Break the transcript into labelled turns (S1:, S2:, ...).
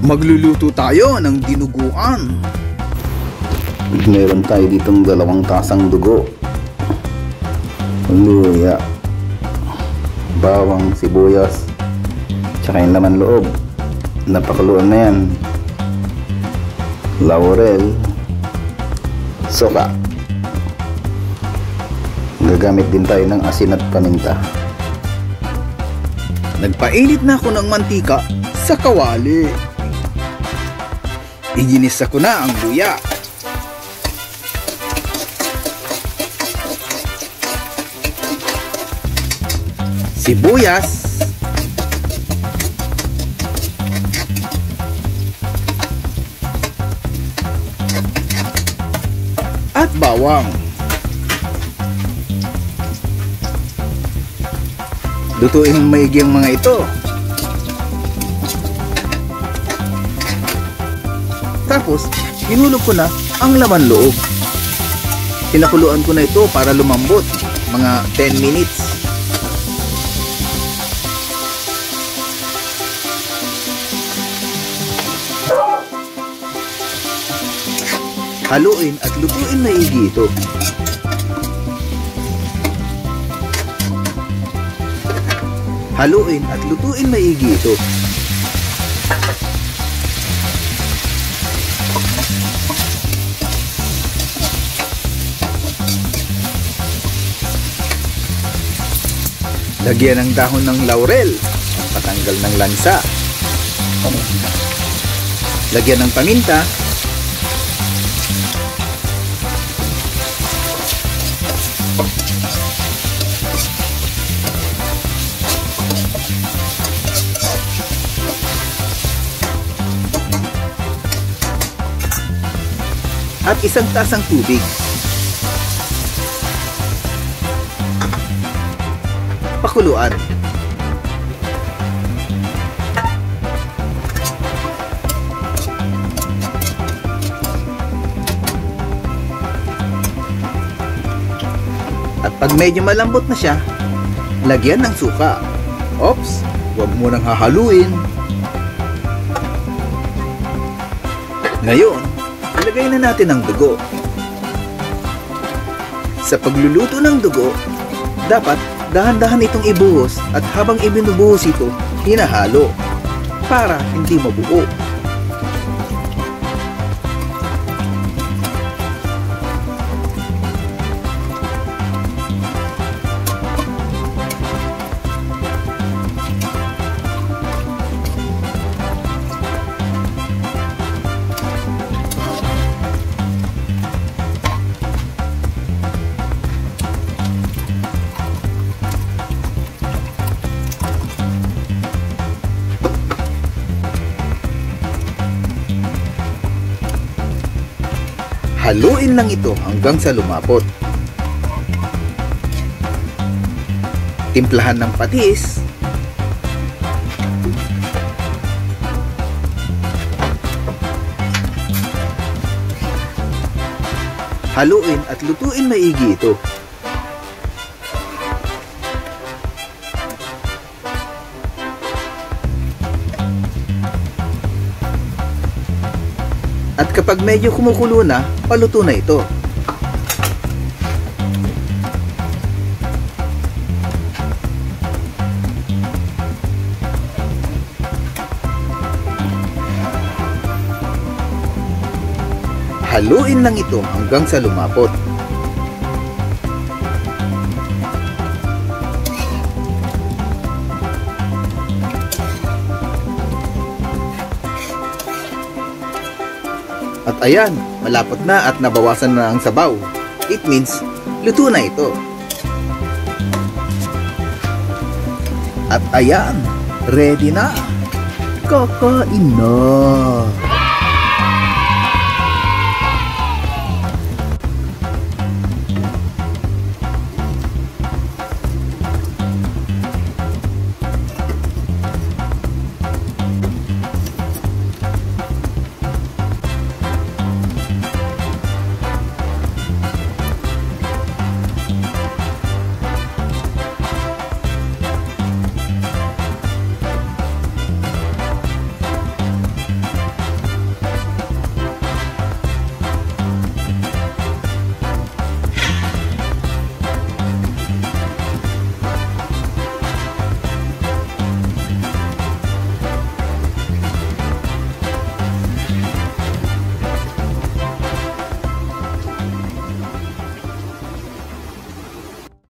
S1: Magluluto tayo ng dinuguan.
S2: Meron tayo ditong 2 tasang dugo, luya, bawang, sibuyas, tsaka yung laman loob. Napakuluan na yan. Laurel, suka. Gagamit din tayo ng asin at paminta.
S1: Nagpainit na ako ng mantika sa kawali. Iginisa ko na ang luya. Sibuyas. At bawang. Lutuin maigi ang mga ito. Tapos, hinulog ko na ang laman loob. Pinakuluan ko na ito para lumambot, mga 10 minutes. Haluin at lutuin maigi ito. Haluin at lutuin maigi ito. Lagyan ng dahon ng laurel, patanggal ng lansa. Lagyan ng paminta. At 1 tasang tubig. Pakuluan. At pag medyo malambot na siya, lagyan ng suka. Oops, huwag mo nang hahaluin. Ngayon, ilagay na natin ang dugo. Sa pagluluto ng dugo, dapat dahan-dahan itong ibuhos at habang ibinubuhos ito, hinahalo para hindi mabuo. Haluin lang ito hanggang sa lumapot. Timplahan ng patis. Haluin at lutuin maigi ito. At kapag medyo kumukulo na, paluto na ito. Haluin lang ito hanggang sa lumapot. At ayan, malapot na at nabawasan na ang sabaw. It means, luto na ito. At ayan, ready na. Kakain na.